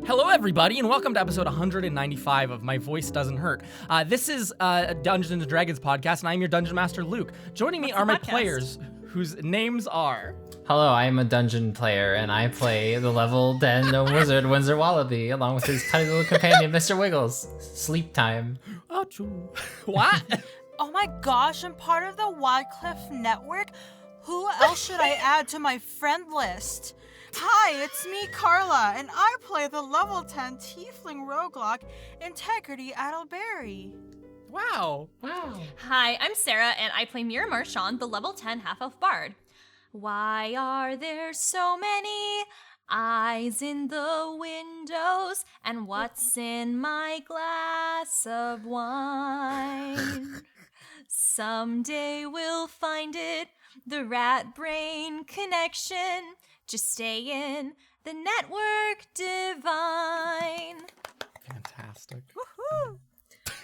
Hello, everybody, and welcome to episode 195 of My Voice Doesn't Hurt. This is a Dungeons & Dragons podcast, and I'm your Dungeon Master, Luke. Joining me are my players, whose names are... Hello, I'm a dungeon player, and I play the level 10 wizard, Windsor Wallaby, along with his tiny little companion, Mr. Wiggles. Sleep time. Achoo. What? Oh my gosh, I'm part of the Wycliffe Network? Who else should I add to my friend list? Hi, it's me, Carla, and I play the level 10 Tiefling Roguelike Integrity Adelberry. Wow. Hi, I'm Sarah, and I play Mira Marchand, the level 10 half-elf bard. Why are there so many eyes in the windows, and what's in my glass of wine? Someday we'll find it, the rat brain connection. Just stay in the network divine. Fantastic. Woohoo!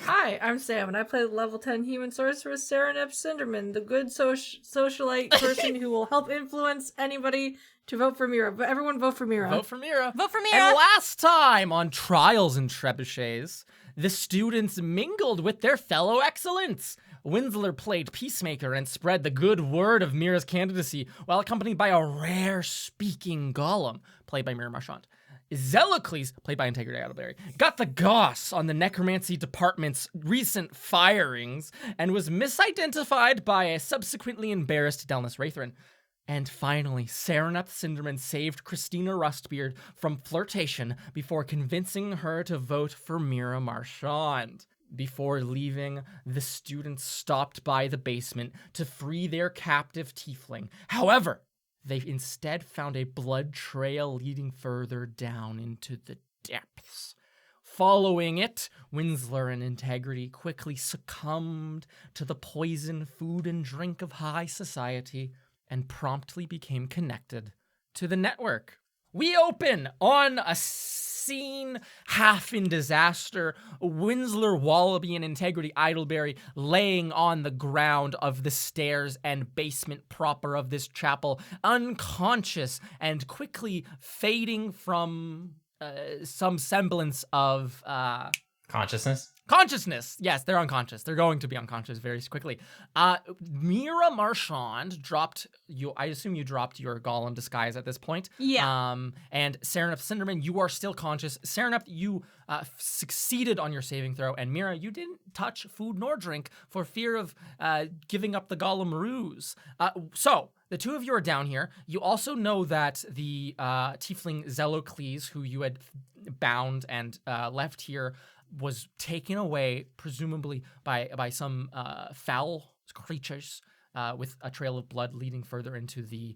Hi, I'm Sam, and I play the level 10 human sorceress Serenep Cinderman, the good socialite person who will help influence anybody to vote for Mira. But everyone vote for Mira. Vote for Mira. Vote for Mira! And last time on Trials Trebuchets, the students mingled with their fellow excellents. Winsler played peacemaker and spread the good word of Mira's candidacy while accompanied by a rare speaking golem, played by Mira Marchand. Zelocles, played by Integrity Adelberry, got the goss on the necromancy department's recent firings and was misidentified by a subsequently embarrassed Delnus Wraithrin. And finally, Serenep Cinderman saved Christina Rustbeard from flirtation before convincing her to vote for Mira Marchand. Before leaving, the students stopped by the basement to free their captive tiefling. However, they instead found a blood trail leading further down into the depths. Following it, Winsler and Integrity quickly succumbed to the poison food and drink of high society and promptly became connected to the network. We open on a scene half in disaster, Winsler, Wallaby, and Integrity Adelberry laying on the ground of the stairs and basement proper of this chapel, unconscious and quickly fading from some semblance of Consciousness. Yes, they're unconscious. They're going to be unconscious very quickly. Mira Marchand dropped you. I assume you dropped your golem disguise at this point. Yeah. And Serenep Cinderman, you are still conscious. Serenep, you succeeded on your saving throw, and Mira, you didn't touch food nor drink for fear of giving up the golem ruse. So the two of you are down here. You also know that the tiefling Zelocles, who you had bound and left here, was taken away, presumably by some foul creatures with a trail of blood leading further into the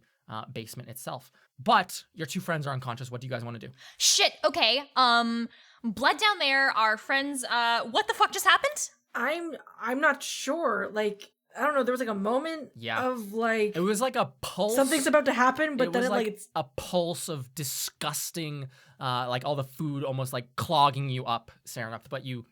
basement itself. But your two friends are unconscious. What do you guys want to do? Shit, okay. Blood down there, our friends, what the fuck just happened? I'm not sure. Like, I don't know, there was like a moment of like... It was like a pulse. Something's about to happen, but then it's a pulse of disgusting, like all the food almost like clogging you up, Serenep, but you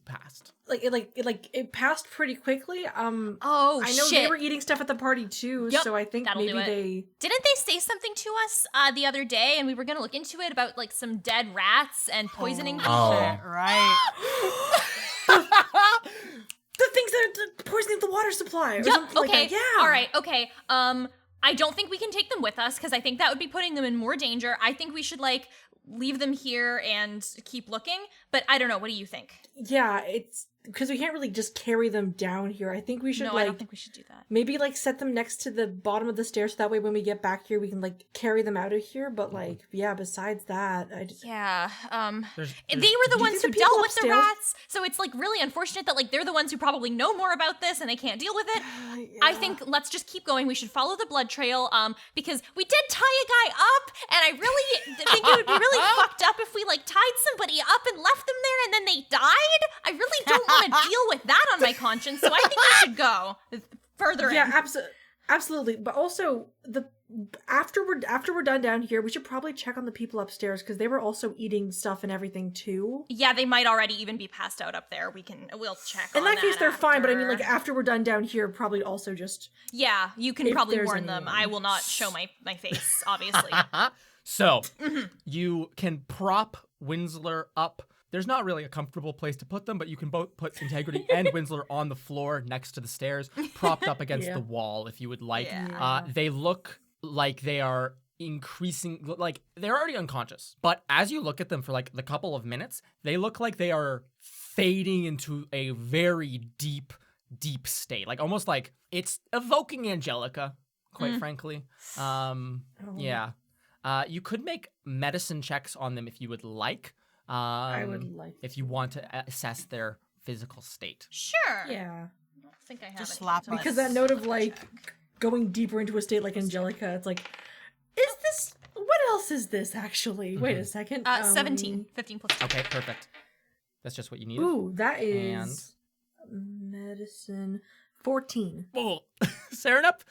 passed. It passed pretty quickly. Oh, I know shit. they were eating stuff at the party too, Yep, so I think maybe they... Didn't they say something to us the other day, and we were gonna look into it about like some dead rats and poisoning people? Right. The things that are poisoning the water supply or something okay. like that. Yeah. All right, okay. I don't think we can take them with us because I think that would be putting them in more danger. I think we should like leave them here and keep looking, but I don't know. What do you think? Yeah, it's because we can't really just carry them down here. I think we should I don't think we should do that. maybe like set them next to the bottom of the stairs so that way when we get back here we can like carry them out of here. But like, yeah, besides that, they were the ones who dealt with the rats, so it's like really unfortunate that like they're the ones who probably know more about this and they can't deal with it. Yeah. I think let's just keep going. We should follow the blood trail because we did tie a guy up, and I really think it would be really fucked up if we like tied somebody up and left them there and then they died. I really don't want to deal with that on my conscience, so I think we should go further in. Yeah, absolutely. But also after we're done down here, we should probably check on the people upstairs because they were also eating stuff and everything too. Yeah, they might already even be passed out up there. We'll check. In that case, they're after. fine. But I mean, like after we're done down here, probably also just you can probably warn them. anyone. I will not show my face, obviously. So you can prop Winsler up. There's not really a comfortable place to put them, but you can both put Integrity and Winsler on the floor next to the stairs, propped up against the wall if you would like. They look like they are increasing, like they're already unconscious. But as you look at them for like the couple of minutes, they look like they are fading into a very deep state. Like almost like it's evoking Angelica, quite frankly. Yeah. You could make medicine checks on them if you would like. I would like if you want to assess their physical state. Sure. Yeah. I don't think I have Just anything slap to- us. Because that note of like going deeper into a state like Angelica, it's like, is this? What else is this actually? Wait a second. 17. 15 plus 2. Okay, perfect. That's just what you need. Ooh, that is medicine 14. Oh, Serenup,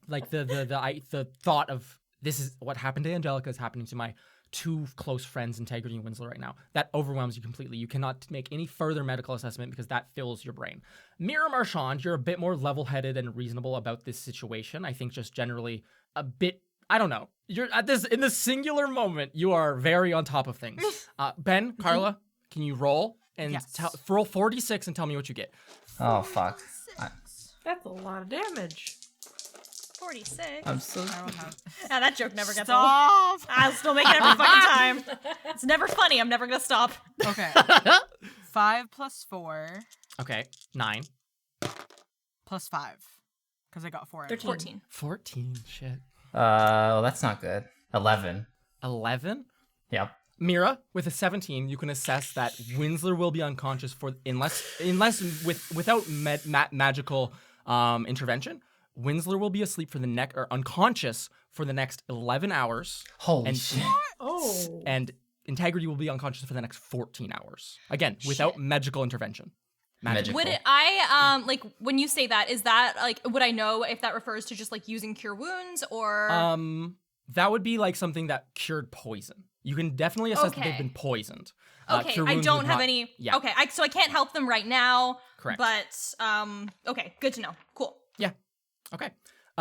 like the thought of this is what happened to Angelica is happening to my two close friends, Integrity and Winslow, right now. That overwhelms you completely. You cannot make any further medical assessment because that fills your brain. Mira Marchand, you're a bit more level-headed and reasonable about this situation. I think just generally a bit, I don't know. You're at this, in the singular moment, you are very on top of things. Ben, Carla, can you roll and roll 46 and tell me what you get? Oh, fuck. That's a lot of damage. 46. I'm so... That joke never gets old. Stop. I'll still make it every fucking time. It's never funny. I'm never gonna stop. Okay. 5 plus 4 Okay, 9. plus 5. Because I got 4. 14. 14, shit. well, that's not good. 11. 11? Yep. Mira, with a 17, you can assess that Winsler will be unconscious for unless without magical intervention. Winsler will be asleep for the unconscious for the next 11 hours. Holy shit. Oh. And Integrity will be unconscious for the next 14 hours. Again, without magical intervention. Magical. Would I like when you say that, is that like would I know if that refers to just like using cure wounds or that would be like something that cured poison. You can definitely assess that they've been poisoned. Okay, Cure I wounds don't would have not- any. Yeah. Okay, so I can't help them right now. Correct. But okay, good to know. Cool. Yeah. Okay.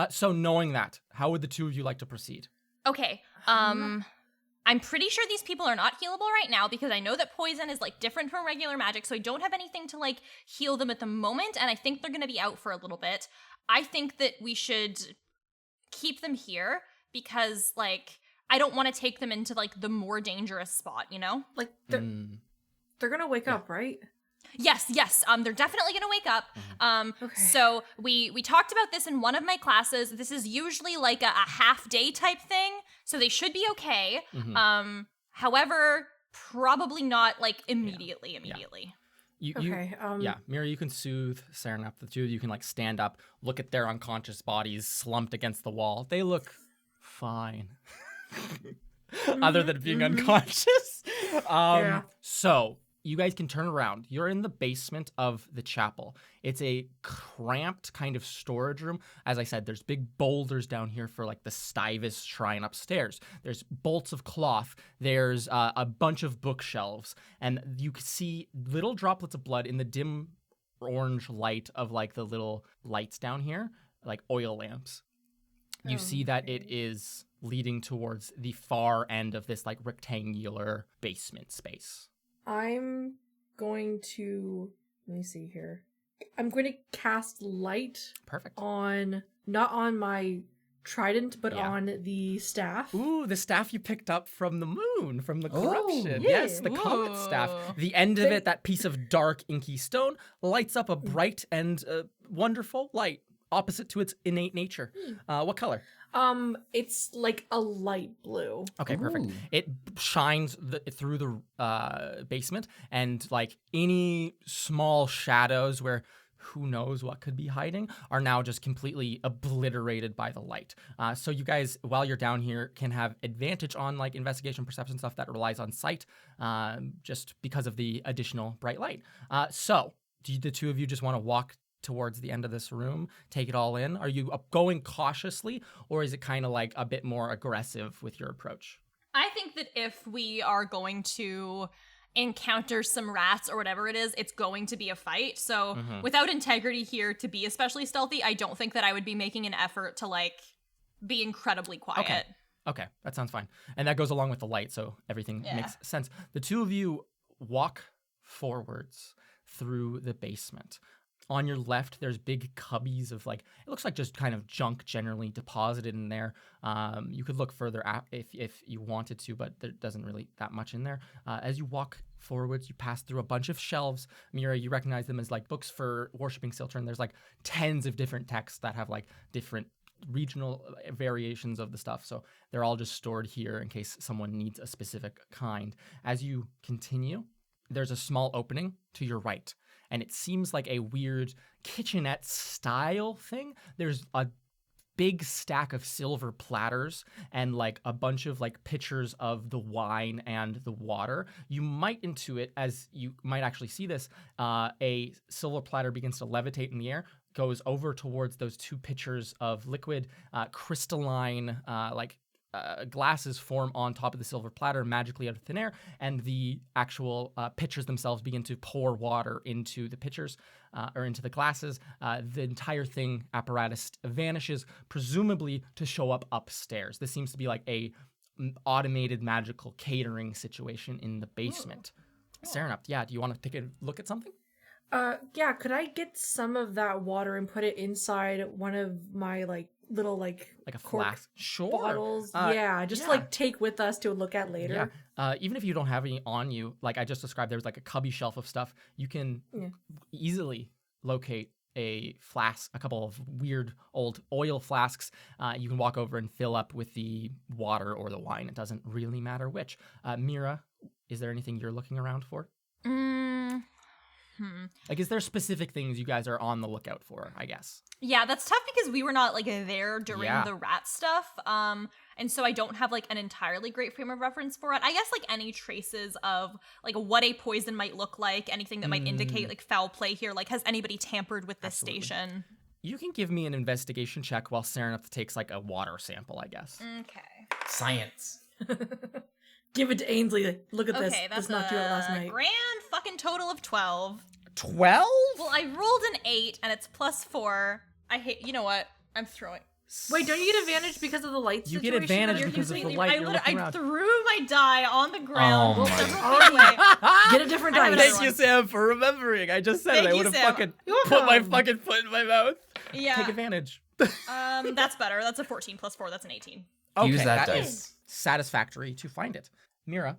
So knowing that, how would the two of you like to proceed? Okay. I'm pretty sure these people are not healable right now because I know that poison is like different from regular magic, so I don't have anything to like heal them at the moment, and I think they're gonna be out for a little bit. I think that we should keep them here because like I don't want to take them into like the more dangerous spot, you know? Like, they're gonna wake up, right? Yes. They're definitely gonna wake up. Okay. So we talked about this in one of my classes. This is usually like a half day type thing, so they should be okay. However, probably not like immediately. Okay. Yeah, Mira, you can soothe Serenap. The two of you can like stand up, look at their unconscious bodies slumped against the wall. They look fine. Other than being unconscious. So you guys can turn around. You're in the basement of the chapel. It's a cramped kind of storage room. As I said, there's big boulders down here for like the Stivus shrine upstairs. There's bolts of cloth. There's a bunch of bookshelves. And you can see little droplets of blood in the dim orange light of like the little lights down here, like oil lamps. You see that it is leading towards the far end of this like rectangular basement space. I'm going to, let me see here. I'm going to cast light Perfect. on, not on my trident, but on the staff. Ooh, the staff you picked up from the moon, from the Oh, corruption. yeah. Yes, the comet staff. The end of it, that piece of dark, inky stone, lights up a bright and wonderful light opposite to its innate nature. What color? It's like a light blue. Okay, perfect. Ooh. It shines through the basement, and like any small shadows where who knows what could be hiding are now just completely obliterated by the light. So you guys, while you're down here, can have advantage on like investigation, perception stuff that relies on sight, just because of the additional bright light. So do the two of you just want to walk towards the end of this room, take it all in? Are you going cautiously, or is it kind of like a bit more aggressive with your approach? I think that if we are going to encounter some rats or whatever it is, it's going to be a fight. So without Integrity here to be especially stealthy, I don't think that I would be making an effort to like be incredibly quiet. Okay, that sounds fine. And that goes along with the light, so everything Yeah. makes sense. The two of you walk forwards through the basement. On your left, there's big cubbies of like, it looks like just kind of junk generally deposited in there. You could look further out if you wanted to, but there doesn't really that much in there. As you walk forwards, you pass through a bunch of shelves. Mira, you recognize them as like books for worshiping Siltern. There's like tens of different texts that have like different regional variations of the stuff. So they're all just stored here in case someone needs a specific kind. As you continue, there's a small opening to your right, and it seems like a weird kitchenette style thing. There's a big stack of silver platters and like a bunch of like pitchers of the wine and the water. You might intuit, as you might actually see this, a silver platter begins to levitate in the air, goes over towards those two pitchers of liquid, crystalline, glasses form on top of the silver platter magically out of thin air, and the actual pitchers themselves begin to pour water into the pitchers or into the glasses. The entire thing, apparatus, vanishes, presumably to show up upstairs. This seems to be like a automated magical catering situation in the basement. Serenup, yeah, do you want to take a look at something? Yeah, could I get some of that water and put it inside one of my little Like a cork flask? Sure. bottles? Yeah. Take with us to look at later. Yeah. Even if you don't have any on you, like I just described, there's like a cubby shelf of stuff. You can easily locate a flask, a couple of weird old oil flasks. You can walk over and fill up with the water or the wine. It doesn't really matter which. Mira, is there anything you're looking around for? Like, is there specific things you guys are on the lookout for, I guess? Yeah, that's tough because we were not like there during Yeah. the rat stuff. And so I don't have like an entirely great frame of reference for it. I guess like any traces of like what a poison might look like, anything that might indicate like foul play here. Like, has anybody tampered with this Absolutely. station? You can give me an investigation check while Serenith takes like a water sample, I guess. Okay. Science. Give it to Ainsley. Look at this. Okay, that's This knocked you out last a night. grand fucking total of 12. 12? Well, I rolled an 8 and it's +4. You know what? I'm throwing. Wait, don't you get advantage because of the light You situation? get advantage that you're because of the using? light. You're looking I around. threw my die on the ground. Oh Well, my Get a different I have dice. another Thank you, one. Sam, for remembering. I just said Thank it. I you, would have Sam. fucking You're put my welcome. fucking foot in my mouth. Yeah. Take advantage. That's better. That's a 14 +4. That's an 18. Use that that dice. is satisfactory to find it. Mira,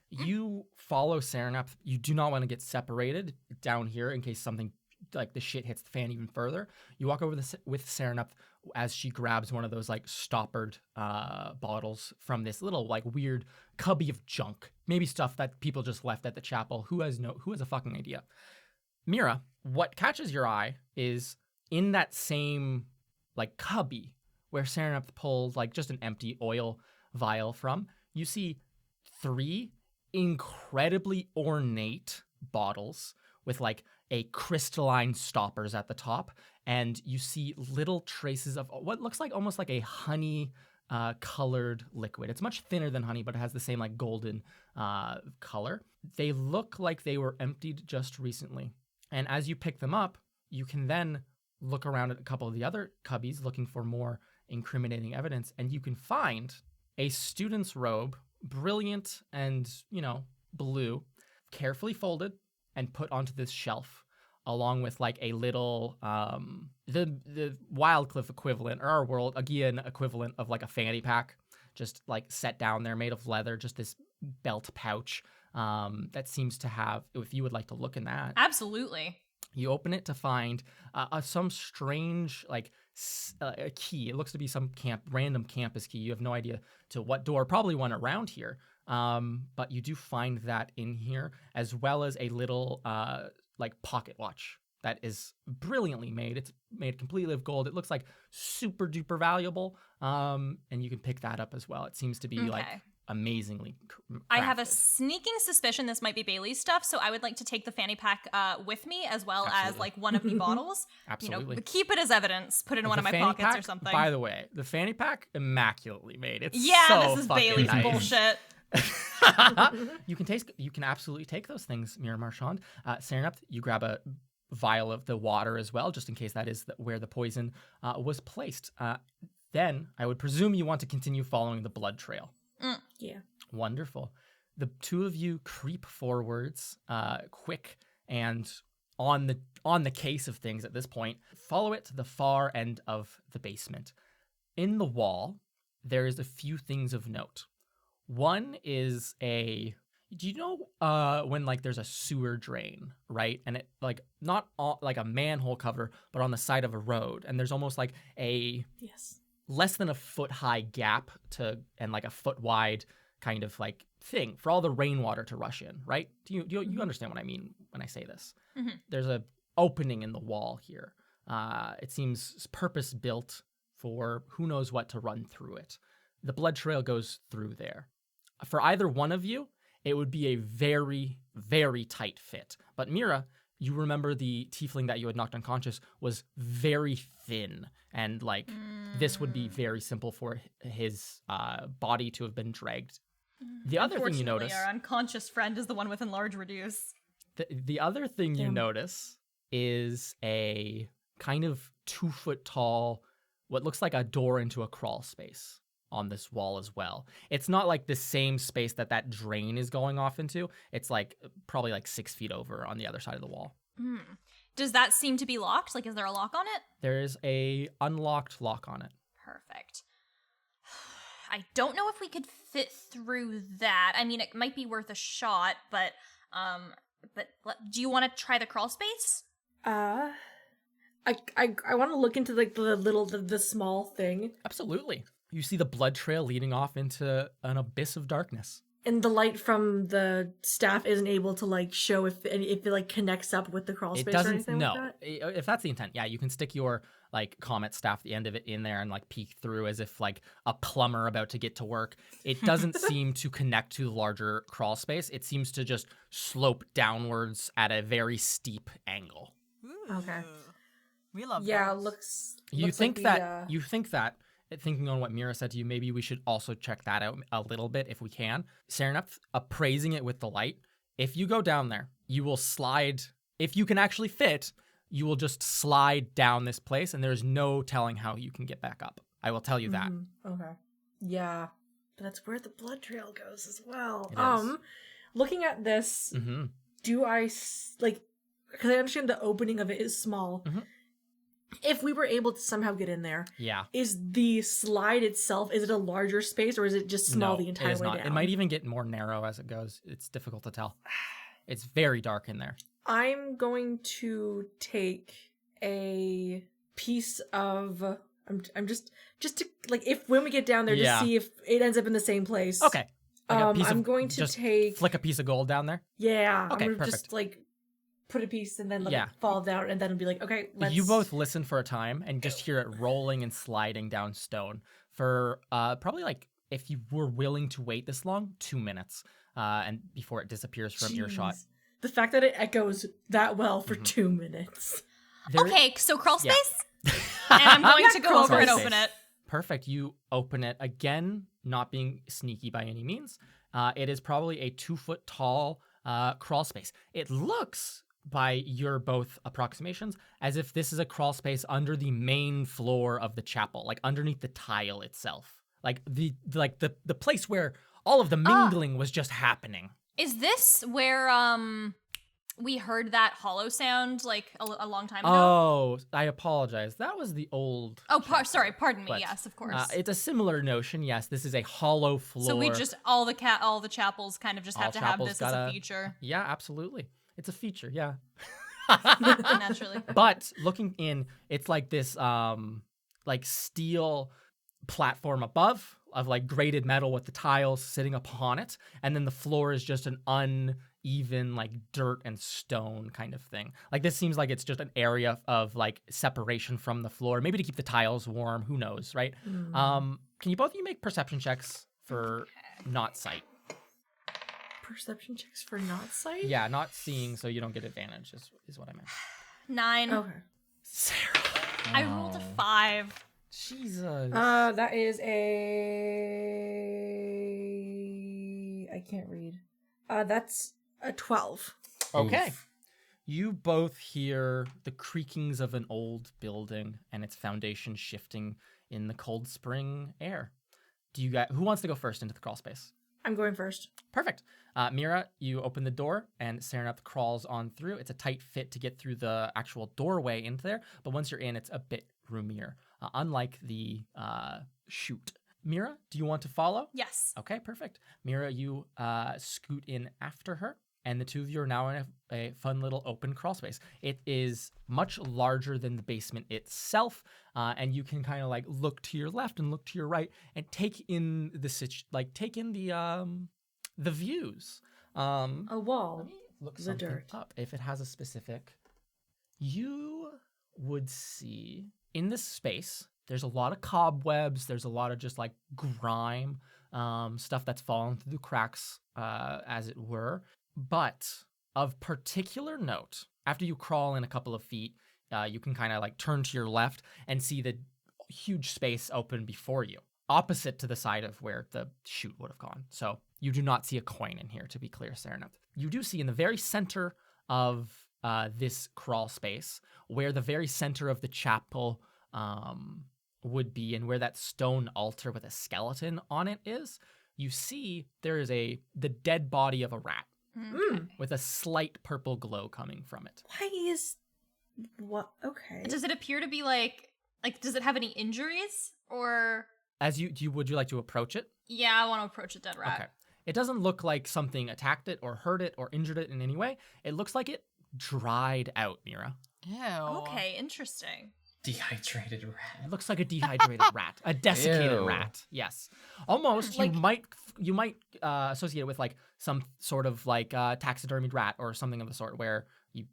you follow Serenap. You do not want to get separated down here in case something like the shit hits the fan even further. You walk over with Serenap as she grabs one of those like stoppered bottles from this little like weird cubby of junk, maybe stuff that people just left at the chapel. Who has a fucking idea? Mira, what catches your eye is in that same like cubby where Serenap pulled like just an empty oil vial from, you see 3 incredibly ornate bottles with like a crystalline stoppers at the top, and you see little traces of what looks like almost like a honey colored liquid. It's much thinner than honey, but it has the same like golden color. They look like they were emptied just recently. And as you pick them up, you can then look around at a couple of the other cubbies looking for more incriminating evidence, and you can find a student's robe, brilliant and, blue, carefully folded and put onto this shelf, along with like a little the Wildcliff equivalent, or our world again equivalent of like a fanny pack, just like set down there, made of leather, just this belt pouch that seems to have, if you would like to look in that. Absolutely. You open it to find some strange a key. It looks to be some random campus key. You have no idea to what door, probably one around here. But you do find that in here, as well as a little pocket watch that is brilliantly made. It's made completely of gold. It looks like super duper valuable. And you can pick that up as well. It seems to be like amazingly crafted. I have a sneaking suspicion this might be Bailey's stuff, so I would like to take the fanny pack with me, as well as like one of the bottles. Absolutely. Keep it as evidence. Put it in one of my fanny pockets pack, or something. By the way, the fanny pack, immaculately made. It's this is fucking Bailey's nice. bullshit. You can absolutely take those things, Mira Marchand. Serenap, you grab a vial of the water as well, just in case that is where the poison was placed. Then I would presume you want to continue following the blood trail. Yeah. Wonderful. The two of you creep forwards, quick and on the case of things at this point. Follow it to the far end of the basement. In the wall, there is a few things of note. One is do you know when like there's a sewer drain, right? And it like not like a manhole cover, but on the side of a road, and there's almost like a Yes. less than a foot high gap and like a foot wide kind of like thing for all the rainwater to rush in, right? Do you understand what I mean when I say this? Mm-hmm. There's a opening in the wall here. It seems purpose built for who knows what to run through it. The blood trail goes through there. For either one of you, it would be a very, very tight fit. But Mira, you remember the tiefling that you had knocked unconscious was very thin, and like this would be very simple for his body to have been dragged. The other thing you notice, our unconscious friend is the one with enlarge reduce. the other thing you notice is a kind of 2 foot tall, what looks like a door into a crawl space on this wall as well. It's not like the same space that drain is going off into. It's like probably like 6 feet over on the other side of the wall. Does that seem to be locked? Like, is there a lock on it? There is a unlocked lock on it. Perfect. I don't know if we could fit through that. I mean, it might be worth a shot, but do you want to try the crawl space? I want to look into like the small thing. Absolutely. You see the blood trail leading off into an abyss of darkness. And the light from the staff isn't able to like show if it like connects up with the crawl It space or doesn't. anything No, like that. if that's the intent, yeah, you can stick your like comet staff, the end of it, in there and like peek through as if like a plumber about to get to work. It doesn't seem to connect to the larger crawl space. It seems to just slope downwards at a very steep angle. Okay. We love Yeah, those. looks like You think that. Thinking on what Mira said to you, maybe we should also check that out a little bit if we can. Serenep, appraising it with the light. If you go down there, you will slide. If you can actually fit, you will just slide down this place, and there's no telling how you can get back up. I will tell you that. Okay. Yeah. But that's where the blood trail goes as well. It is. Looking at this, do I like, because I understand the opening of it is small. If we were able to somehow get in there, Yeah. is the slide itself, is it a larger space or is it just small No, the entire it is way not. down? It might even get more narrow as it goes. It's difficult to tell. It's very dark in there. I'm going to take a piece of I'm just to like if when we get down there Yeah. to see if it ends up in the same place. Okay. Like a piece I'm of- going to just take flick a piece of gold down there. Yeah, Okay, I'm gonna perfect. just like put a piece and then let Yeah. it fall down and then it'll be like, okay, let's You both listen for a time and just hear it rolling and sliding down stone for probably like, if you were willing to wait this long, 2 minutes, and before it disappears from earshot. Jeez. The fact that it echoes that well for 2 minutes. There- Okay, so crawl Yeah. space? And I'm going to go crawl over and space. open it. Perfect. You open it again, not being sneaky by any means. It is probably a 2 foot tall crawl space. It looks, by your both approximations, as if this is a crawl space under the main floor of the chapel, like underneath the tile itself, like the place where all of the mingling was just happening. Is this where we heard that hollow sound like a long time ago? Oh, I apologize. That was the old. Oh, sorry, pardon me. but, Yes, of course. It's a similar notion. Yes, this is a hollow floor. So we just all the chapels kind of just have All to have chapels this as a gotta- feature. Yeah, absolutely. It's a feature. Yeah. Naturally. But looking in, it's like this like steel platform above of like grated metal with the tiles sitting upon it, and then the floor is just an uneven like dirt and stone kind of thing. Like this seems like it's just an area of like separation from the floor, maybe to keep the tiles warm, who knows, right? Can you both of you make perception checks for not sight? Perception checks for not sight? Yeah, not seeing, so you don't get advantage is what I meant. 9. Okay. Sarah. I rolled a 5. Jesus. That is a I can't read. That's a 12. Okay. You both hear the creakings of an old building and its foundation shifting in the cold spring air. Who wants to go first into the crawl space? I'm going first. Perfect. Mira, you open the door and Serenep crawls on through. It's a tight fit to get through the actual doorway into there, but once you're in, it's a bit roomier, unlike the chute. Mira, do you want to follow? Yes. Okay, perfect. Mira, you scoot in after her, and the two of you are now in a fun little open crawl space. It is much larger than the basement itself, and you can kind of like look to your left and look to your right and take in the views. A wall. Let me look The something dirt. up if it has a specific. You would see in this space, there's a lot of cobwebs. There's a lot of just like grime, stuff that's fallen through the cracks, as it were. But of particular note, after you crawl in a couple of feet, you can kind of like turn to your left and see the huge space open before you, opposite to the side of where the chute would have gone. So you do not see a coin in here, to be clear, Serenep. You do see in the very center of this crawl space, where the very center of the chapel would be, and where that stone altar with a skeleton on it is, you see there is the dead body of a rat with a slight purple glow coming from it. Why is what? Okay. Does it appear to be like does it have any injuries or? Would you like to approach it? Yeah, I want to approach a dead rat. Okay. It doesn't look like something attacked it or hurt it or injured it in any way. It looks like it dried out, Mira. Ew. Okay, interesting. Dehydrated It rat. looks like a dehydrated rat, a desiccated Ew. rat. Yes, almost. Like- you might associate it with like some sort of like taxidermied rat or something of the sort, where you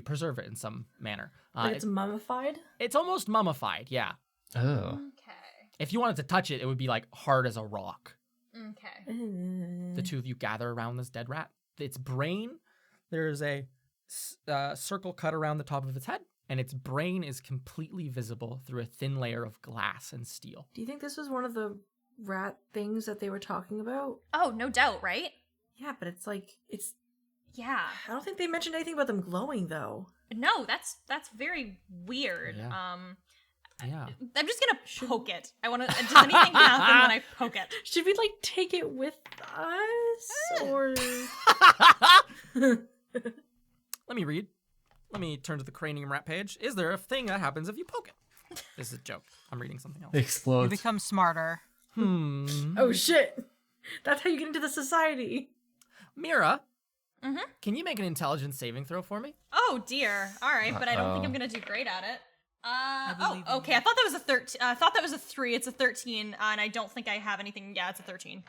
preserve it in some manner. Like it's mummified? It's almost mummified. Yeah. Oh. Okay. If you wanted to touch it, it would be like hard as a rock. Okay. The two of you gather around this dead rat. Its brain, there's a circle cut around the top of its head, and its brain is completely visible through a thin layer of glass and steel. Do you think this was one of the rat things that they were talking about? Oh, no doubt, right? Yeah, but it's like it's. Yeah. I don't think they mentioned anything about them glowing though. No, that's very weird. Yeah. Yeah. I'm just gonna poke it. I want to. Does anything happen when I poke it? Should we like take it with us or? Let me read. Let me turn to the cranium rat page. Is there a thing that happens if you poke it? This is a joke. I'm reading something else. You Explodes. become smarter. Oh shit! That's how you get into the society. Mira, Mhm. can you make an intelligence saving throw for me? Oh dear. All right, but I don't think Uh-oh. I'm gonna do great at it. believe in Okay. I thought that was a 13. I thought that was a 3. It's a 13, and I don't think I have anything. Yeah, it's a 13.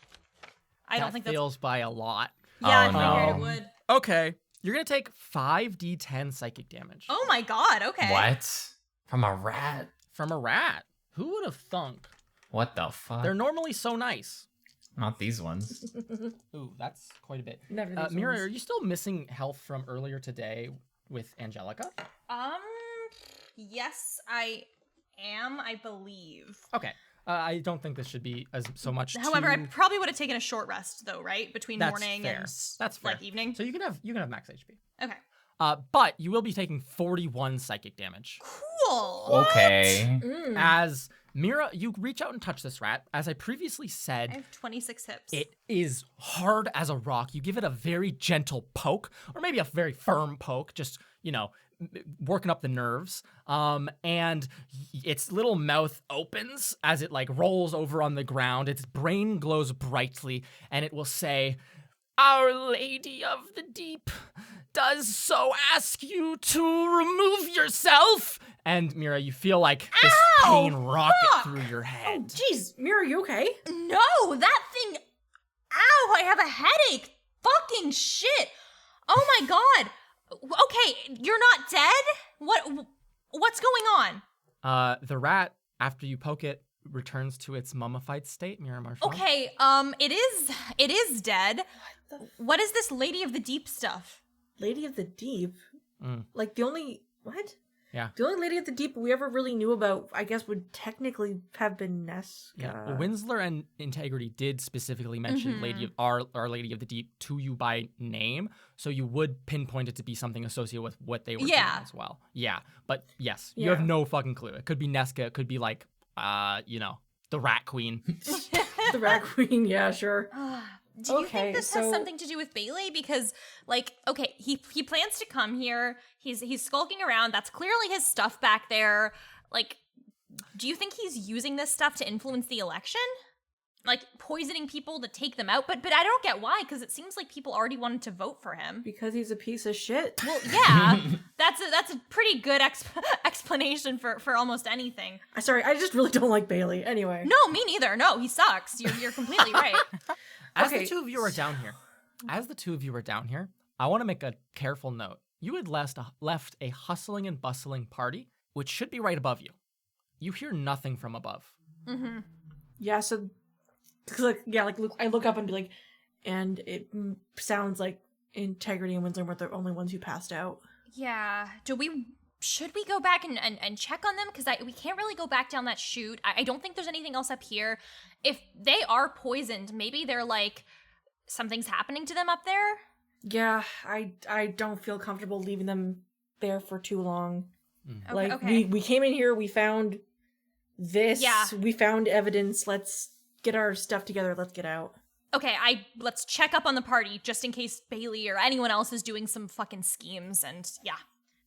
I don't think that's. fails by a lot. Yeah, I Oh, figured it no. would. Okay, you're gonna take 5d10 psychic damage Oh my god. Okay. What? From a rat? from a rat. Who would have thunk? What the fuck? They're normally so nice. Not these ones. Ooh, that's quite a bit. Never. these Mira, ones. are you still missing health from earlier today with Angelica? Yes, I am. I believe. Okay. I don't think this should be so much. However, I too- probably would have taken a short rest though, right? Between That's morning fair. and That's fair. like evening. So you can have max HP. Okay. But you will be taking 41 psychic damage. Cool. Okay. Mm. As Mira, you reach out and touch this rat. As I previously I said, have 26 hips. it is hard as a rock. You give it a very gentle poke, or maybe a very firm poke, just, working up the nerves. And its little mouth opens as it like rolls over on the ground. Its brain glows brightly, and it will say, "Our Lady of the Deep does so ask you to remove yourself." And Mira, you feel like this pain rocket through your Oh, head. jeez, Mira, you okay? No, that thing. Ow! I have a headache. Fucking shit. Oh my god. Okay, you're not dead? What's going on? The rat, after you poke it, returns to its mummified state, Mira Marshall. Okay, it is dead. What is this Lady of the Deep stuff? Lady of the Deep. Mm. Like the only what? Yeah. The only Lady of the Deep we ever really knew about, I guess, would technically have been Nesca. Yeah, Winsler and Integrity did specifically mention Mhm. Our Lady of the Deep to you by name, so you would pinpoint it to be something associated with what they were Yeah. doing as well. Yeah, but yes, you have Yeah. no fucking clue. It could be Nesca, it could be like the Rat Queen. The Rat Queen, yeah, sure. Do you Okay, think this has so- something to do with Bailey? Because, okay, he plans to come here. He's skulking around. That's clearly his stuff back there. Like, do you think he's using this stuff to influence the election? Like, poisoning people to take them out? But I don't get why, because it seems like people already wanted to vote for him. Because he's a piece of shit. Well, yeah, that's a pretty good explanation for almost anything. Sorry, I just really don't like Bailey. Anyway. No, me neither. No, he sucks. You're completely right. As Okay. the two of you are down here, I want to make a careful note. You had left a hustling and bustling party, which should be right above you. You hear nothing from above. Mm-hmm. Yeah, so... I look up and be like, and it sounds like Integrity and Winslow were the only ones who passed out. Yeah. Should we go back and check on them? Because we can't really go back down that chute. I don't think there's anything else up here. If they are poisoned, maybe they're like, something's happening to them up there? Yeah, I don't feel comfortable leaving them there for too long. Okay. We came in here, we found this, Yeah. we found evidence, let's get our stuff together, let's get out. Okay, let's check up on the party just in case Bailey or anyone else is doing some fucking schemes, and yeah.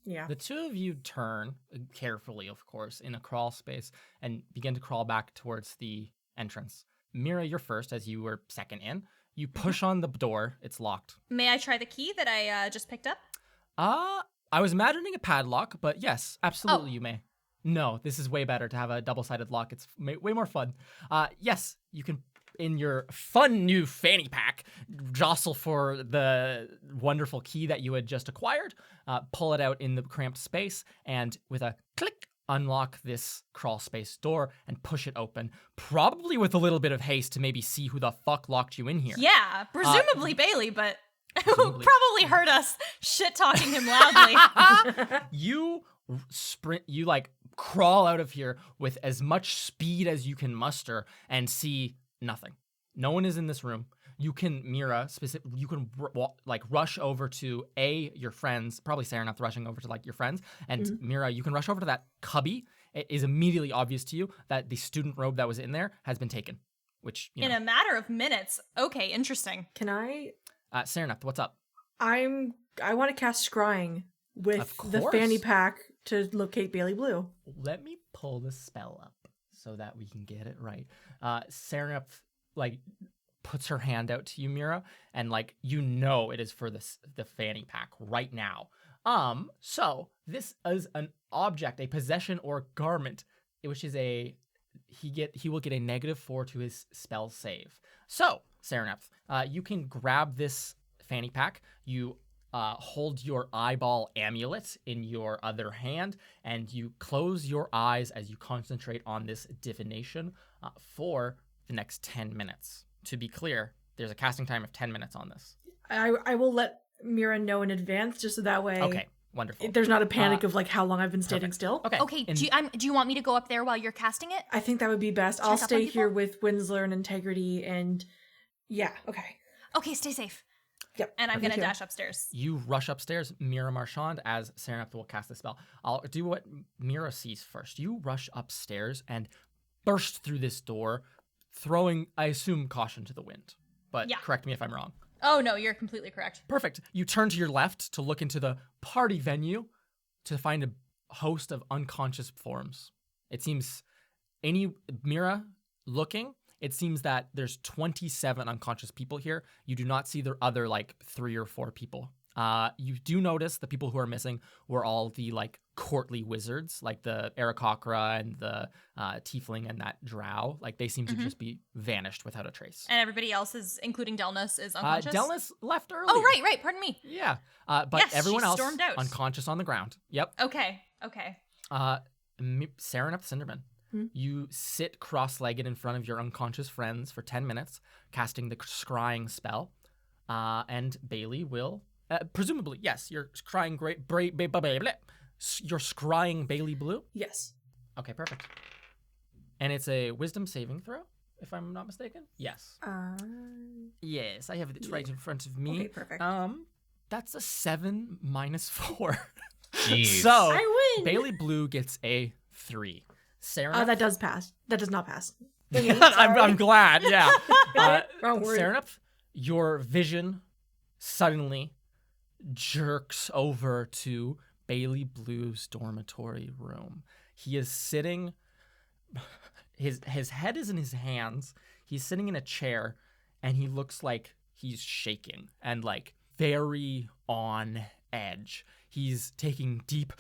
Yeah. The two of you turn carefully, of course, in a crawl space and begin to crawl back towards the entrance. Mira, you're first, as you were second in. You push on the door. It's locked. May I try the key that I just picked up? I was imagining a padlock, but yes, absolutely you may. No, this is way better to have a double-sided lock. It's way more fun. Yes, you can, in your fun new fanny pack, jostle for the wonderful key that you had just acquired, pull it out in the cramped space, and with a click, unlock this crawl space door and push it open, probably with a little bit of haste to maybe see who the fuck locked you in here. Yeah, presumably Bailey, but who presumably. probably heard us shit-talking him loudly. You sprint, you like crawl out of here with as much speed as you can muster and see nothing. No one is in this room. You can, Mira, you can rush over to your friends, probably Sarah enough rushing over to like your friends, and Mira, you can rush over to that cubby. It is immediately obvious to you that the student robe that was in there has been taken, which, In a matter of minutes. Okay, interesting. Can I? Saranath, what's up? I want to cast Scrying with Of the course. fanny pack to locate Bailey Blue. Let me pull the spell up so that we can get it right. Saranath, puts her hand out to you, Mira, and it is for the fanny pack right now. So this is an object, a possession or garment, which is he will get a -4 to his spell save. So, Saranath, you can grab this fanny pack. You hold your eyeball amulet in your other hand, and you close your eyes as you concentrate on this divination for the next 10 minutes. To be clear, there's a casting time of 10 minutes on this. I will let Mira know in advance, just so that way Okay, wonderful. there's not a panic of how long I've been standing perfect. still. Okay, and- do you want me to go up there while you're casting it? I think that would be best. I'll Check up on stay here people? with Winslow and Integrity, and yeah, okay. Okay, stay safe. Yep. And I'm me gonna too. dash upstairs. You rush upstairs, Mira Marchand, as Saranath will cast the spell. I'll do what Mira sees first. You rush upstairs and burst through this door, throwing, I assume, caution to the wind. But Yeah. correct me if I'm wrong. Oh no, you're completely correct. Perfect. You turn to your left to look into the party venue to find a host of unconscious forms. It seems, Mira looking, it seems that there's 27 unconscious people here. You do not see the other 3 or 4 people. You do notice the people who are missing were all the courtly wizards, like the Aarakocra and the Tiefling and that Drow. They seem to just be vanished without a trace. And everybody else including Delnus, is unconscious. Delnus left earlier. Oh right, pardon me. Yeah, but Yes, everyone she else stormed out. unconscious on the ground. Yep. Okay. Saranath Cinderman, you sit cross-legged in front of your unconscious friends for 10 minutes, casting the scrying spell, and Bailey will, presumably, yes, you're scrying you're scrying Bailey Blue? Yes. Okay, perfect. And it's a wisdom saving throw, if I'm not mistaken? Yes. Yes, I have it right in front of me. Okay, perfect. That's a 7 minus 4. Jeez. So I win! Bailey Blue gets a 3. Serenep? That does pass. That does not pass. I'm glad, yeah. Wrong word. Serenep, your vision suddenly jerks over to Bailey Blue's dormitory room. He is sitting, his head is in his hands. He's sitting in a chair, and he looks like he's shaking and like very on edge. He's taking deep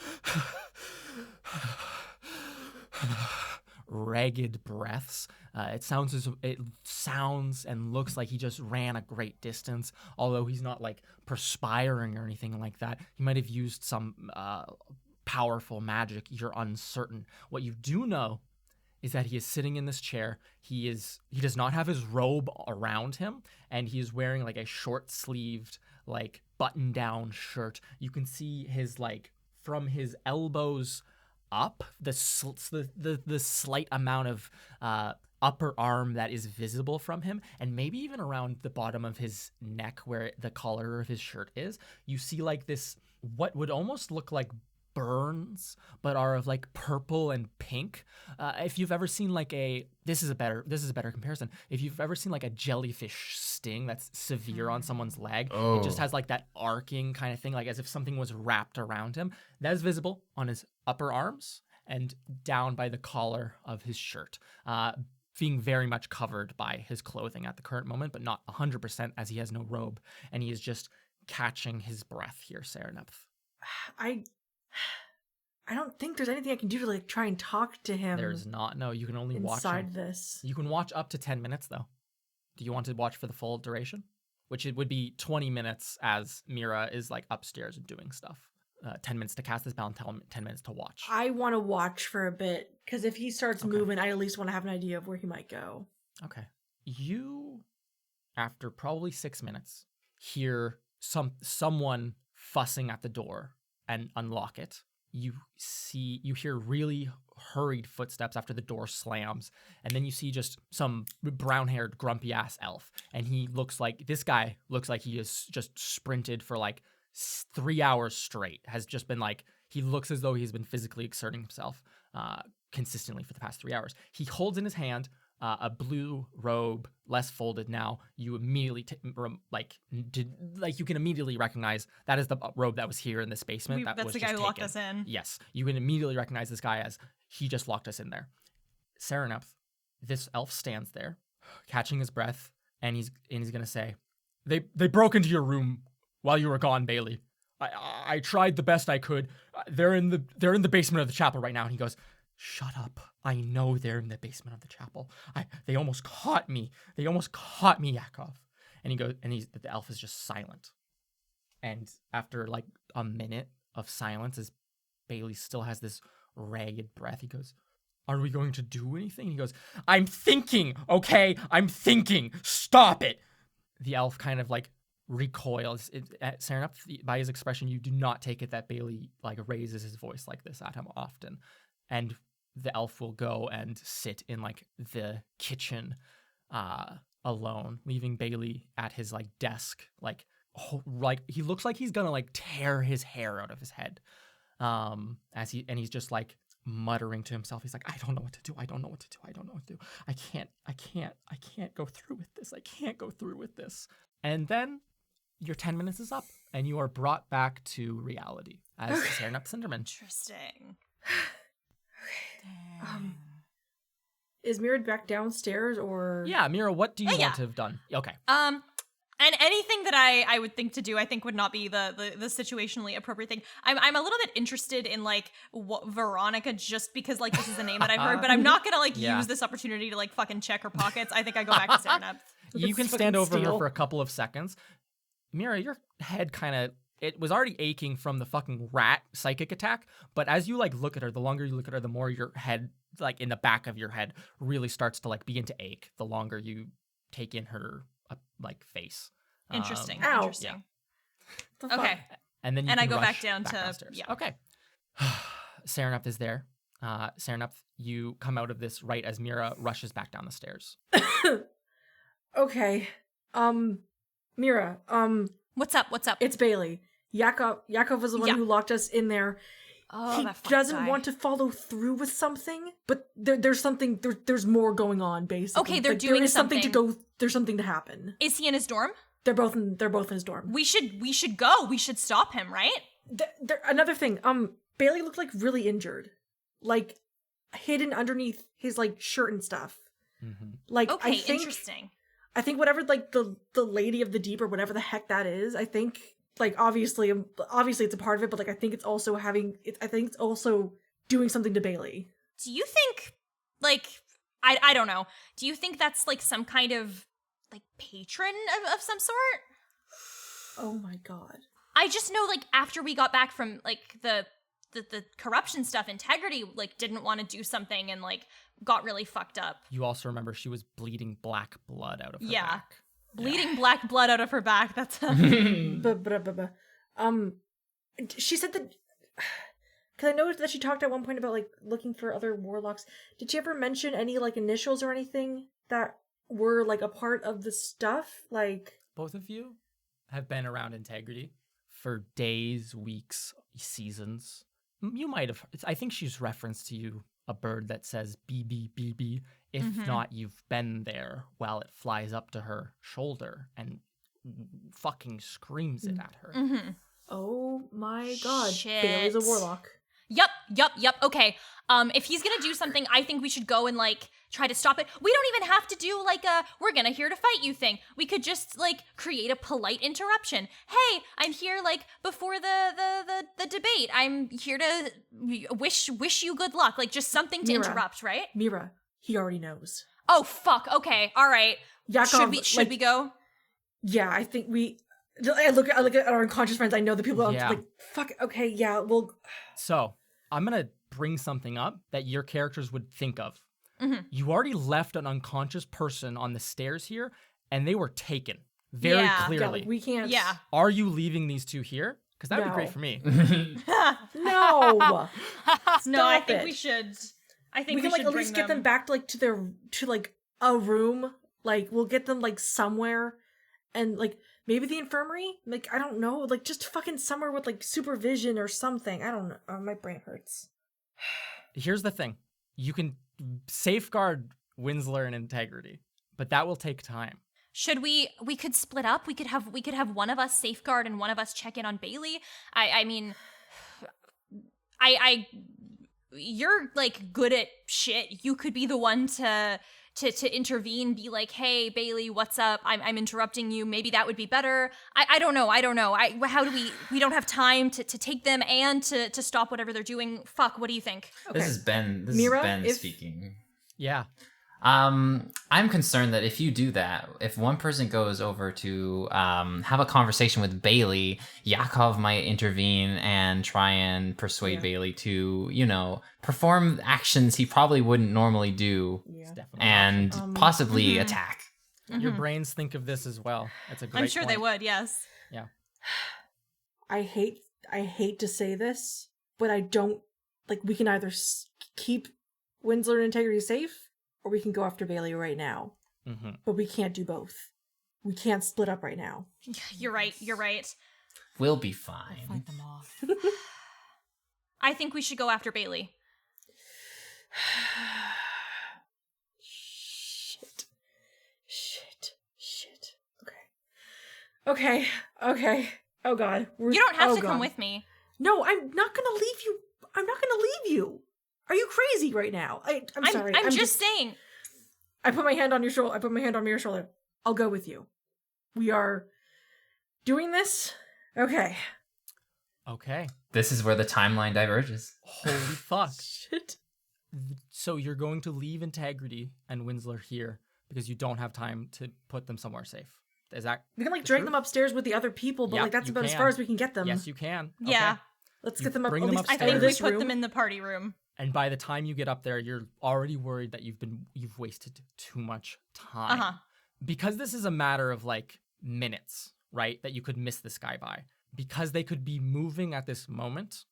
ragged breaths. It sounds and looks like he just ran a great distance, although he's not like perspiring or anything like that. He might have used some powerful magic. You're uncertain. What you do know is that he is sitting in this chair. He does not have his robe around him, and he is wearing like a short-sleeved, like button-down shirt. You can see his like from his elbows up, the slight amount of upper arm that is visible from him, and maybe even around the bottom of his neck where the collar of his shirt is. You see like this, what would almost look like burns, but are of like purple and pink. If you've ever seen like this is a better comparison. If you've ever seen like a jellyfish sting that's severe on someone's leg, it just has like that arcing kind of thing, like as if something was wrapped around him. That is visible on his upper arms and down by the collar of his shirt, being very much covered by his clothing at the current moment, but not 100% as he has no robe, and he is just catching his breath here, Serenep. I don't think there's anything I can do to like try and talk to him. There's not. No, you can only watch inside this. You can watch up to 10 minutes though. Do you want to watch for the full duration? Which it would be 20 minutes as Mira is like upstairs doing stuff. 10 minutes to cast the spell and 10 minutes to watch. I want to watch for a bit because if he starts moving, I at least want to have an idea of where he might go. Okay. You, after probably 6 minutes, hear someone fussing at the door and unlock it. You hear really hurried footsteps after the door slams, and then you see just some brown-haired, grumpy-ass elf, and this guy looks like he has just sprinted for like 3 hours straight, has just been like, he looks as though he's been physically exerting himself consistently for the past 3 hours. He holds in his hand a blue robe, less folded now. You immediately you can immediately recognize that is the robe that was here in this basement. That's the guy who locked us in. Yes, you can immediately recognize this guy as he just locked us in there. Serenep, this elf stands there, catching his breath, and he's gonna say, "They broke into your room while you were gone, Bailey. I tried the best I could. They're in the basement of the chapel right now." And he goes, "Shut up. I know they're in the basement of the chapel. They almost caught me. Yakov." And the elf is just silent. And after like a minute of silence, as Bailey still has this ragged breath, he goes, "Are we going to do anything?" And he goes, "I'm thinking, okay? I'm thinking. Stop it." The elf kind of like recoils. Serenep, by his expression, you do not take it that Bailey like raises his voice like this at him often. And the elf will go and sit in like the kitchen alone, leaving Bailey at his like desk, like he looks like he's gonna like tear his hair out of his head. He's just like muttering to himself. He's like, I don't know what to do. I can't go through with this. And then your 10 minutes is up, and you are brought back to reality as Serenep Cinderman. Interesting. Is Mira back downstairs or? Yeah, Mira, what do you want to have done? Okay. And anything that I would think to do, I think would not be the situationally appropriate thing. I'm a little bit interested in like Veronica, just because like this is a name that I've heard, but I'm not gonna like use this opportunity to like fucking check her pockets. I think I go back to Serenep. You can stand over her for a couple of seconds. Mira, your head it was already aching from the fucking rat psychic attack, but as you like look at her, the longer you look at her, the more your head, like in the back of your head, really starts to like begin to ache the longer you take in her like face. Interesting. Yeah. Okay. And then I go back down to downstairs. Yeah. Okay. Serenep is there. Serenep, you come out of this right as Mira rushes back down the stairs. Okay. Mira, What's up? it's Bailey. Yakov was the one who locked us in there. Oh, he that fucking doesn't guy. want to follow through with something, but there's more going on, basically. Okay, they're Like, doing there is something to something. go. There's something to happen. Is he in his dorm? They're both in his dorm. We should go. We should stop him, right? Another thing, Bailey looked like really injured, like hidden underneath his like shirt and stuff. Like Okay, I think, interesting. I think whatever like the Lady of the Deep or whatever the heck that is, I think like obviously it's a part of it, but like I think it's also I think it's also doing something to Bailey. Do you think, like, I don't know. Do you think that's like some kind of like patron of some sort? Oh my god. I just know, like, after we got back from like the corruption stuff, Integrity like didn't want to do something and like got really fucked up. You also remember she was bleeding black blood out of her Yeah. back. Bleeding black blood out of her back. That's She said that because I noticed that she talked at one point about like looking for other warlocks. Did she ever mention any like initials or anything that were like a part of the stuff? Like Both of you have been around Integrity for days, weeks, seasons. You might have. I think she's referenced to you a bird that says BB BB. If not, you've been there while it flies up to her shoulder and fucking screams it at her. oh my god, Shit. Bailey's a warlock. Yup. Okay. If he's gonna do something, I think we should go and like try to stop it. We don't even have to do like a "we're gonna here to fight you" thing. We could just like create a polite interruption. Hey, I'm here like before the debate. I'm here to wish you good luck. Like just something to Mira. interrupt, right? Mira, he already knows. Oh fuck. Okay. All right. Yakov, Should we go? Yeah, I think we. I look at our unconscious friends. I know the people. Yeah. Like fuck. Okay, yeah. Well, So I'm gonna bring something up that your characters would think of. You already left an unconscious person on the stairs here, and they were taken very Yeah. clearly. yeah, like, we can't. Yeah. Are you leaving these two here? Because that would be great No. for me. No. No, I Stop think it. we should. I think we can should like at bring least get them back to like to like a room. Like we'll get them like somewhere, and like maybe the infirmary. Like I don't know. Like just fucking somewhere with like supervision or something. I don't know. My brain hurts. Here's the thing. You can safeguard Winsler and Integrity, but that will take time. Should we could split up. We could have one of us safeguard and one of us check in on Bailey. I mean you're like good at shit. You could be the one to intervene, be like, "Hey Bailey, what's up? I'm interrupting you." Maybe that would be better. I don't know. How do we don't have time to take them and to stop whatever they're doing. Fuck, what do you think? This is Ben. This Mira, is Ben if- speaking. Yeah. I'm concerned that if you do that, if one person goes over to have a conversation with Bailey, Yakov might intervene and try and persuade Bailey to, perform actions he probably wouldn't normally do It's definitely and possibly attack. your brains think of this as well. That's a great I'm sure they point. would, yes. Yeah. I hate to say this, but I don't like. We can either keep Winsler and Integrity safe, or we can go after Bailey right now. But we can't do both. We can't split up right now. You're right. We'll be fine. Fight them off. I think we should go after Bailey. Shit. Okay. Oh god. You don't have oh to come God. with me. No, I'm not gonna leave you. I'm not gonna leave you. Are you crazy right now? I'm sorry. I'm just saying. I put my hand on your shoulder. I put my hand on Mira's shoulder. I'll go with you. We are doing this. Okay. Okay. This is where the timeline diverges. Holy fuck. Shit. So you're going to leave Integrity and Winsler here because you don't have time to put them somewhere safe. Is that We can like the drag truth? them upstairs with the other people, but Yep, like that's you about as can. far as we can get them. Yes, you can. Okay. Yeah. Let's You get them up. bring At them least I upstairs. think we this put room. them in the party room. And by the time you get up there, you're already worried that you've wasted too much time. Uh-huh. Because this is a matter of like minutes, right? That you could miss this guy by. Because they could be moving at this moment.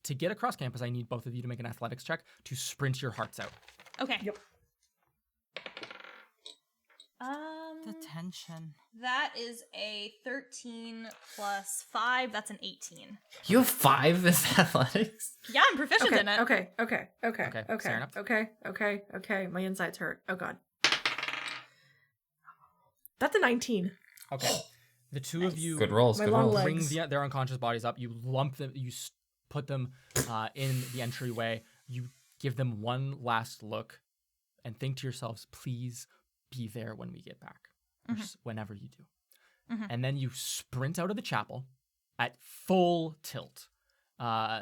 To get across campus, I need both of you to make an athletics check to sprint your hearts out. Okay. Yep. The tension. That is a 13 plus 5. That's an 18. You have 5 as athletics? Yeah, I'm proficient in it. Okay. fair enough. Okay. My insides hurt. Oh god. That's a 19. Okay. The two of you Good rolls. My Good long rolls. leg. bring their unconscious bodies up. You lump them. Put them in the entryway. You give them one last look, and think to yourselves, "Please be there when we get back, or whenever you do." And then you sprint out of the chapel at full tilt.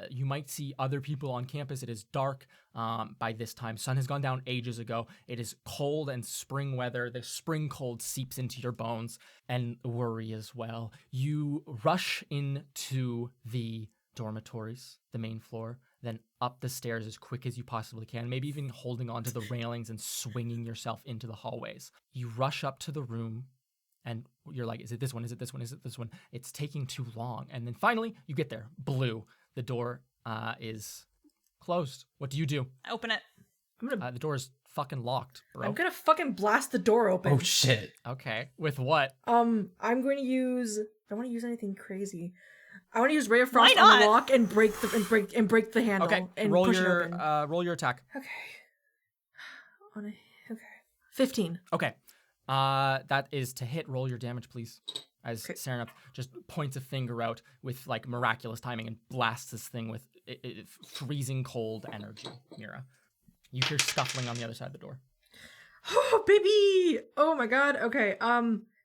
You might see other people on campus. It is dark by this time. Sun has gone down ages ago. It is cold and spring weather. The spring cold seeps into your bones and worry as well. You rush into the dormitories, the main floor, then up the stairs as quick as you possibly can, maybe even holding onto the railings and swinging yourself into the hallways. You rush up to the room and you're like, is it this one? Is it this one? Is it this one? It's taking too long. And then finally you get there. Blue. The door is closed. What do you do? Open it. The door is fucking locked, bro. I'm gonna fucking blast the door open. Oh shit. Okay. With what? I'm going to use. I don't want to use anything crazy. I want to use Ray of Why Frost on the not? lock and break the handle. Okay. And Roll push your it open. roll your attack. Okay. Okay. 15. Okay. That is to hit. Roll your damage, please. As Okay. Serenith just points a finger out with like miraculous timing and blasts this thing with freezing cold energy. Mira, you hear scuffling on the other side of the door. Oh baby! Oh my god. Okay.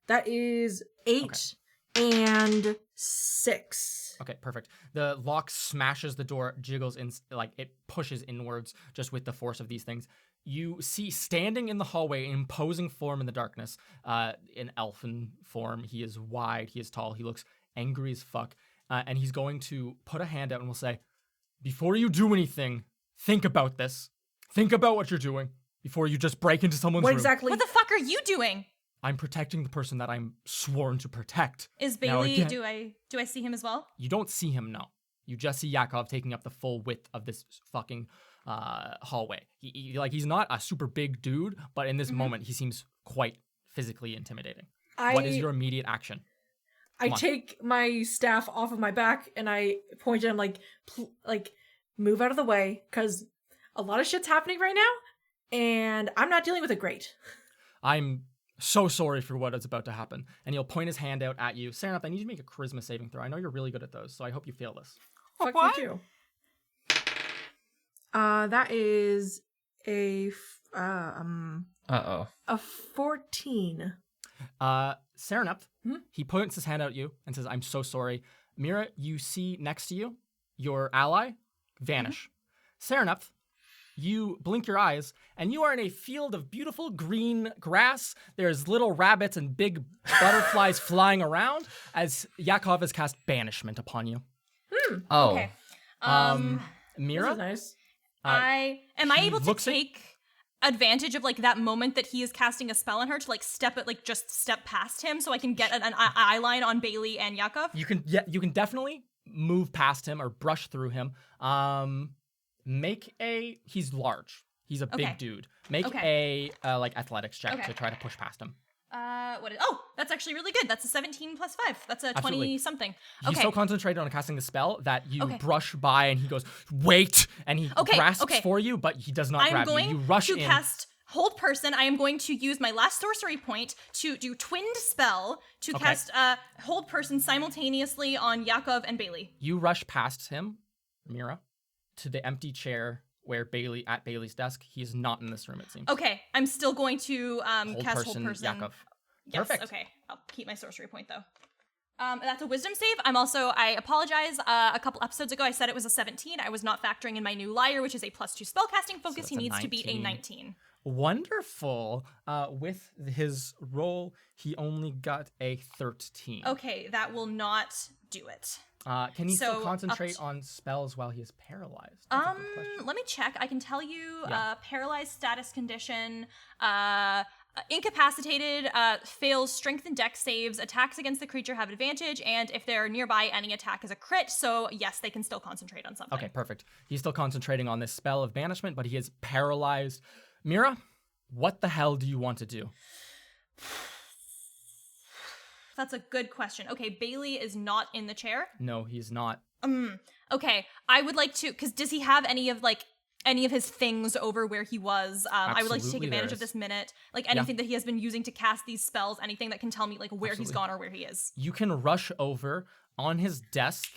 That is 8 and 6. Okay, perfect. The lock smashes the door, jiggles in, like it pushes inwards just with the force of these things. You see standing in the hallway, imposing form in the darkness, in elfin form. He is wide, he is tall, he looks angry as fuck. And he's going to put a hand out and will say, before you do anything, think about this. Think about what you're doing before you just break into someone's What room. exactly? What the fuck are you doing? I'm protecting the person that I'm sworn to protect. Is Now Bailey? again- Do I see him as well? You don't see him, no. You just see Yakov taking up the full width of this fucking hallway. He's not a super big dude, but in this moment he seems quite physically intimidating. What is your immediate action? I Come on. take my staff off of my back and I point at him like, move out of the way, because a lot of shit's happening right now, and I'm not dealing with it great. I'm so sorry for what is about to happen. And he'll point his hand out at you. Serenith, I need you to make a charisma saving throw. I know you're really good at those, so I hope you fail this. Fuck What? you too. That is a 14. Serenith, he points his hand out at you and says, I'm so sorry. Mira, you see next to you, your ally, vanish. Serenith, you blink your eyes, and you are in a field of beautiful green grass. There's little rabbits and big butterflies flying around as Yakov has cast banishment upon you. Oh. Okay. This Mira, is nice. Am I he able to looks at- take advantage of like that moment that he is casting a spell on her to like just step past him so I can get an eye line on Bailey and Yakov? you can definitely move past him or brush through him. He's large. He's a big Okay. dude. Make Okay. a like athletics check Okay. to try to push past him. That's actually really good. That's a 17 plus 5. That's a Absolutely. 20 something. He's Okay. so concentrated on casting the spell that you Okay. brush by and he goes, wait, and he Okay, grasps okay. for you, but he does not I'm grab you. going You rush to in. cast Hold Person. I am going to use my last sorcery point to do Twinned Spell to Okay. cast Hold Person simultaneously on Yakov and Bailey. You rush past him, Mira, to the empty chair where at Bailey's desk. He is not in this room, it seems. Okay, I'm still going to Hold cast person, Hold Person. Yakov. Yes, Perfect. okay. I'll keep my sorcery point though. That's a wisdom save. I apologize. A couple episodes ago, I said it was a 17. I was not factoring in my new liar, which is a +2 spellcasting focus. it's He a needs to be a 19. 19. Wonderful. With his roll, he only got a 13. Okay, that will not do it. Can he So, still up concentrate to- on spells while he is paralyzed? That's a good question. Let me check. I can tell you, Yeah. paralyzed status condition, incapacitated, fails strength and dex saves, attacks against the creature have advantage, and if they're nearby, any attack is a crit, so yes, they can still concentrate on something. Okay, perfect. He's still concentrating on this spell of banishment, but he is paralyzed. Mira, what the hell do you want to do? That's a good question. Okay, Bailey is not in the chair. No, he's not. Okay, I would like to, because does he have any of his things over where he was? I would like to take Absolutely advantage there of this is. minute. Like anything that he has been using to cast these spells, anything that can tell me like where he's Absolutely. gone or where he is. You can rush over. On his desk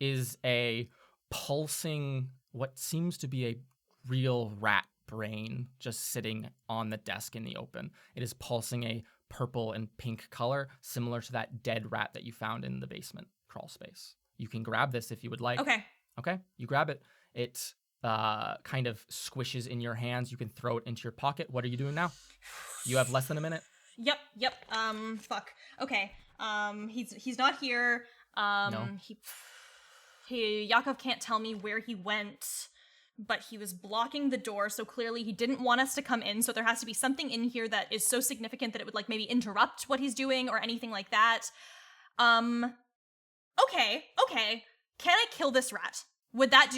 is a pulsing, what seems to be a real rat brain just sitting on the desk in the open. It is pulsing a purple and pink color, similar to that dead rat that you found in the basement crawl space. You can grab this if you would like. Okay, you grab it. It kind of squishes in your hands. You can throw it into your pocket. What are you doing now? You have less than a minute. Yep. Fuck. Okay. He's not here. No. Yakov can't tell me where he went, but he was blocking the door, so clearly he didn't want us to come in, so there has to be something in here that is so significant that it would like maybe interrupt what he's doing or anything like that. Okay. Can I kill this rat? Would that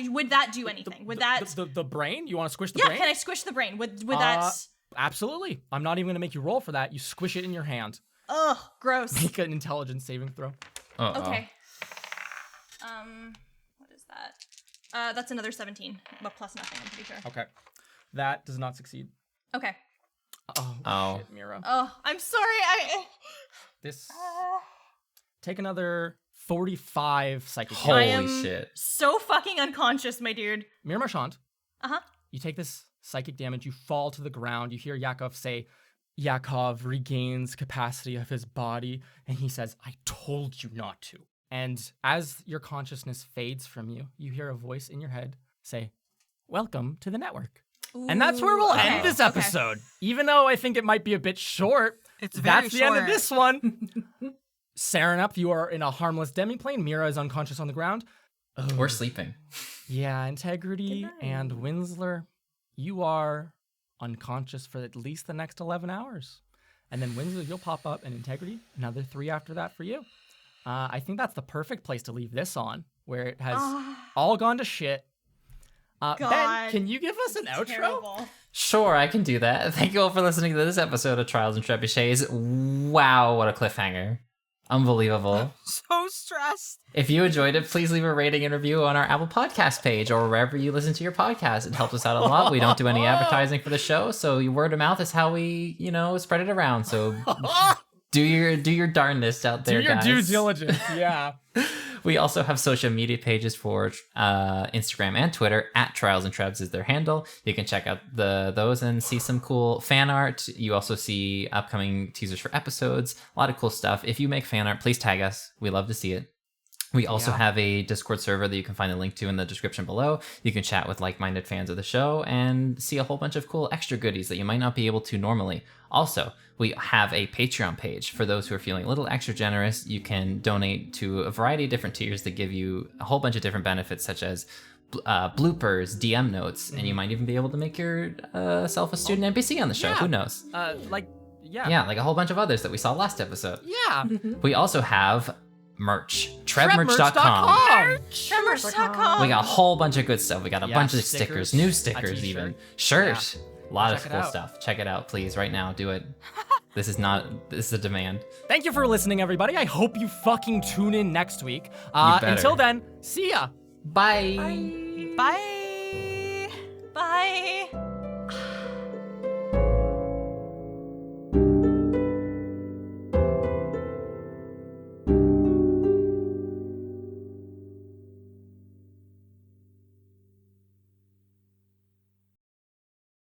do anything? The brain? You want to squish the yeah, brain? can I squish the brain? Would that Absolutely. I'm not even going to make you roll for that. You squish it in your hand. Ugh, gross. Make an intelligence saving throw. Uh-oh. Okay. What is that? That's another 17, but plus nothing, I'm pretty sure. Okay. That does not succeed. Okay. Oh. Shit, Mira. Oh, I'm sorry. This. Take another 45 psychic damage. Holy I am shit. so fucking unconscious, my dude. Mira Marchand. Uh-huh. You take this psychic damage. You fall to the ground. You hear Yakov say, Yakov regains capacity of his body, and he says, I told you not to. And as your consciousness fades from you, you hear a voice in your head say, welcome to the network. And that's where we'll okay, end this okay. episode. Even though I think it might be a bit short, It's very that's the end of short. this one. Sarenup, you are in a harmless demiplane. Mira is unconscious on the ground. We're sleeping. Yeah, Integrity and Winsler, you are unconscious for at least the next 11 hours. And then Winsler, you'll pop up, and Integrity, another 3 after that for you. I think that's the perfect place to leave this on, where it has all gone to shit. Ben, God. can you give us an outro? Terrible. Sure, I can do that. Thank you all for listening to this episode of Trials and Trebuchets. Wow, what a cliffhanger. Unbelievable. So stressed. If you enjoyed it, please leave a rating and review on our Apple Podcast page or wherever you listen to your podcast. It helps us out a lot. We don't do any advertising for the show, so your word of mouth is how we, spread it around. So do your darndest out there, Do your guys. due diligence, yeah. We also have social media pages for Instagram and Twitter. At Trials and Trebs is their handle. You can check out those and see some cool fan art. You also see upcoming teasers for episodes. A lot of cool stuff. If you make fan art, please tag us. We love to see it. We also have a Discord server that you can find a link to in the description below. You can chat with like-minded fans of the show and see a whole bunch of cool extra goodies that you might not be able to normally. Also, we have a Patreon page. For those who are feeling a little extra generous, you can donate to a variety of different tiers that give you a whole bunch of different benefits, such as bloopers, DM notes, and you might even be able to make yourself a student NPC on the show. Yeah. Who knows? Yeah, like a whole bunch of others that we saw last episode. Yeah. We also have merch. Trebmerch.com. Tremors.com. We got a whole bunch of good stuff. We got a Yeah, bunch of stickers, stickers, new a stickers t-shirt. even. Shirt. A lot of Check it cool out. stuff. Check it out, please, right now. Do it. This is a demand. Thank you for listening, everybody. I hope you fucking tune in next week. better. Until then, see ya. Bye. Bye.